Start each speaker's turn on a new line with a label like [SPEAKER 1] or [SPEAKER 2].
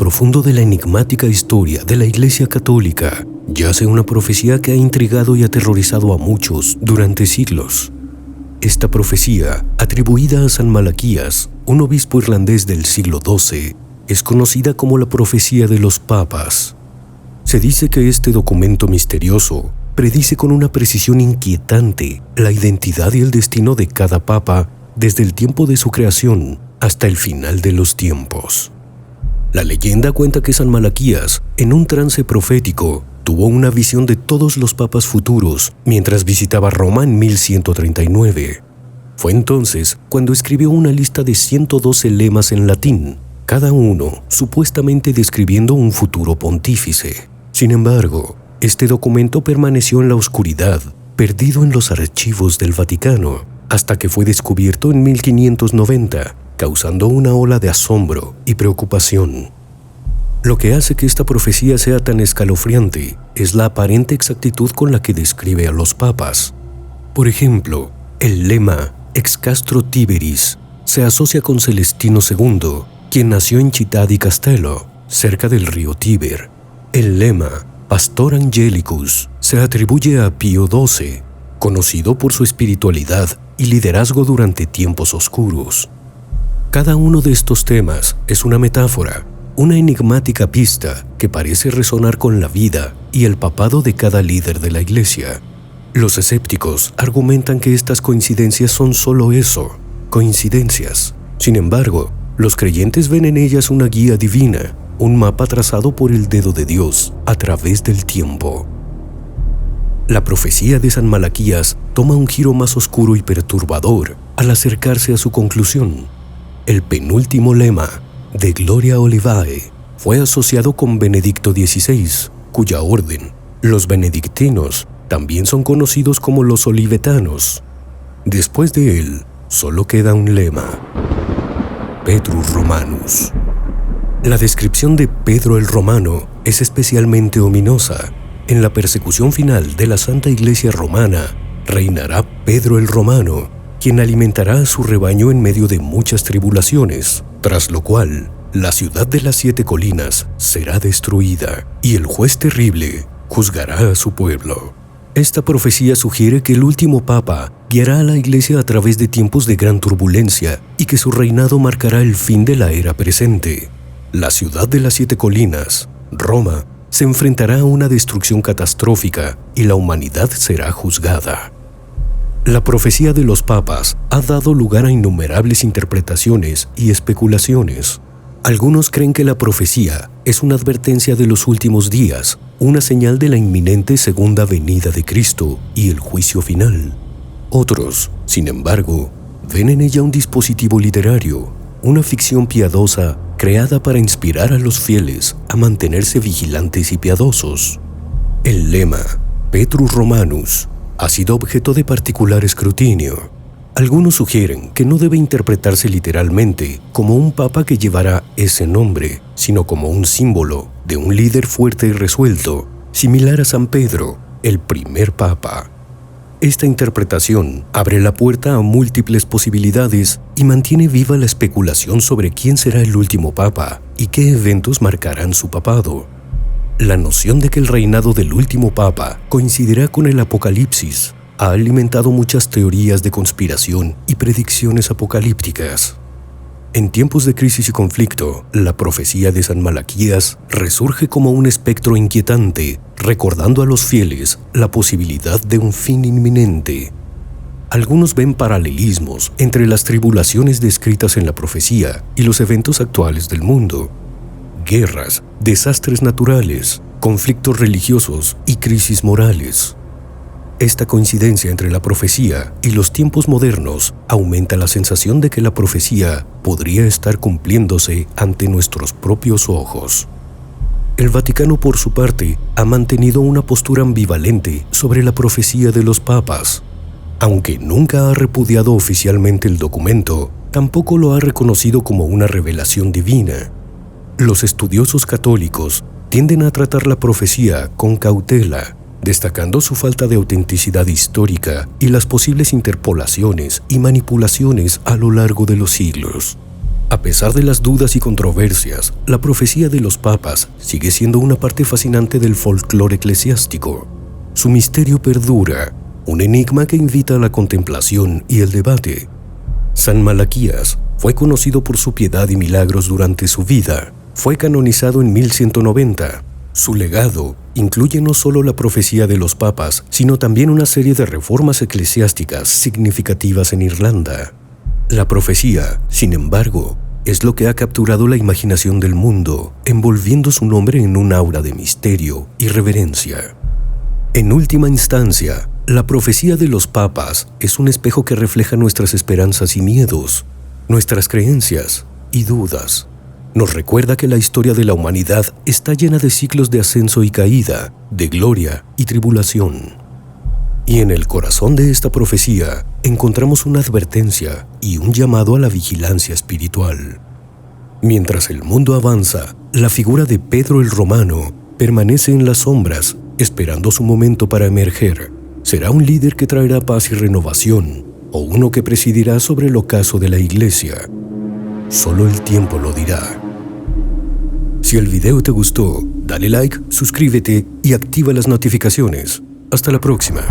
[SPEAKER 1] profundo de la enigmática historia de la Iglesia Católica yace una profecía que ha intrigado y aterrorizado a muchos durante siglos. Esta profecía, atribuida a San Malaquías, un obispo irlandés del siglo XII, es conocida como la profecía de los papas. Se dice que este documento misterioso predice con una precisión inquietante la identidad y el destino de cada papa desde el tiempo de su creación hasta el final de los tiempos. La leyenda cuenta que San Malaquías, en un trance profético, tuvo una visión de todos los papas futuros mientras visitaba Roma en 1139. Fue entonces cuando escribió una lista de 112 lemas en latín, cada uno supuestamente describiendo un futuro pontífice. Sin embargo, este documento permaneció en la oscuridad, perdido en los archivos del Vaticano, hasta que fue descubierto en 1590, causando una ola de asombro y preocupación. Lo que hace que esta profecía sea tan escalofriante es la aparente exactitud con la que describe a los papas. Por ejemplo, el lema Ex Castro Tiberis se asocia con Celestino II, quien nació en Città di Castello, cerca del río Tíber. El lema Pastor Angelicus se atribuye a Pío XII, conocido por su espiritualidad y liderazgo durante tiempos oscuros. Cada uno de estos temas es una metáfora, una enigmática pista que parece resonar con la vida y el papado de cada líder de la Iglesia. Los escépticos argumentan que estas coincidencias son solo eso, coincidencias. Sin embargo, los creyentes ven en ellas una guía divina, un mapa trazado por el dedo de Dios a través del tiempo. La profecía de San Malaquías toma un giro más oscuro y perturbador al acercarse a su conclusión. El penúltimo lema, de Gloria Olivae, fue asociado con Benedicto XVI, cuya orden, los benedictinos, también son conocidos como los olivetanos. Después de él, solo queda un lema, Petrus Romanus. La descripción de Pedro el Romano es especialmente ominosa. En la persecución final de la Santa Iglesia Romana, reinará Pedro el Romano, quien alimentará a su rebaño en medio de muchas tribulaciones, tras lo cual la ciudad de las 7 colinas será destruida y el juez terrible juzgará a su pueblo. Esta profecía sugiere que el último papa guiará a la Iglesia a través de tiempos de gran turbulencia y que su reinado marcará el fin de la era presente. La ciudad de las 7 colinas, Roma, se enfrentará a una destrucción catastrófica y la humanidad será juzgada. La profecía de los papas ha dado lugar a innumerables interpretaciones y especulaciones. Algunos creen que la profecía es una advertencia de los últimos días, una señal de la inminente segunda venida de Cristo y el juicio final. Otros, sin embargo, ven en ella un dispositivo literario, una ficción piadosa creada para inspirar a los fieles a mantenerse vigilantes y piadosos. El lema, Petrus Romanus, ha sido objeto de particular escrutinio. Algunos sugieren que no debe interpretarse literalmente como un papa que llevará ese nombre, sino como un símbolo de un líder fuerte y resuelto, similar a San Pedro, el primer papa. Esta interpretación abre la puerta a múltiples posibilidades y mantiene viva la especulación sobre quién será el último papa y qué eventos marcarán su papado. La noción de que el reinado del último papa coincidirá con el Apocalipsis ha alimentado muchas teorías de conspiración y predicciones apocalípticas. En tiempos de crisis y conflicto, la profecía de San Malaquías resurge como un espectro inquietante, recordando a los fieles la posibilidad de un fin inminente. Algunos ven paralelismos entre las tribulaciones descritas en la profecía y los eventos actuales del mundo. Guerras, desastres naturales, conflictos religiosos y crisis morales. Esta coincidencia entre la profecía y los tiempos modernos aumenta la sensación de que la profecía podría estar cumpliéndose ante nuestros propios ojos. El Vaticano, por su parte, ha mantenido una postura ambivalente sobre la profecía de los papas. Aunque nunca ha repudiado oficialmente el documento, tampoco lo ha reconocido como una revelación divina. Los estudiosos católicos tienden a tratar la profecía con cautela, destacando su falta de autenticidad histórica y las posibles interpolaciones y manipulaciones a lo largo de los siglos. A pesar de las dudas y controversias, la profecía de los papas sigue siendo una parte fascinante del folclore eclesiástico. Su misterio perdura, un enigma que invita a la contemplación y el debate. San Malaquías fue conocido por su piedad y milagros durante su vida. Fue canonizado en 1190. Su legado incluye no solo la profecía de los papas, sino también una serie de reformas eclesiásticas significativas en Irlanda. La profecía, sin embargo, es lo que ha capturado la imaginación del mundo, envolviendo su nombre en un aura de misterio y reverencia. En última instancia, la profecía de los papas es un espejo que refleja nuestras esperanzas y miedos, nuestras creencias y dudas. Nos recuerda que la historia de la humanidad está llena de ciclos de ascenso y caída, de gloria y tribulación. Y en el corazón de esta profecía encontramos una advertencia y un llamado a la vigilancia espiritual. Mientras el mundo avanza, la figura de Pedro el Romano permanece en las sombras, esperando su momento para emerger. ¿Será un líder que traerá paz y renovación, o uno que presidirá sobre el ocaso de la Iglesia? Solo el tiempo lo dirá. Si el video te gustó, dale like, suscríbete y activa las notificaciones. Hasta la próxima.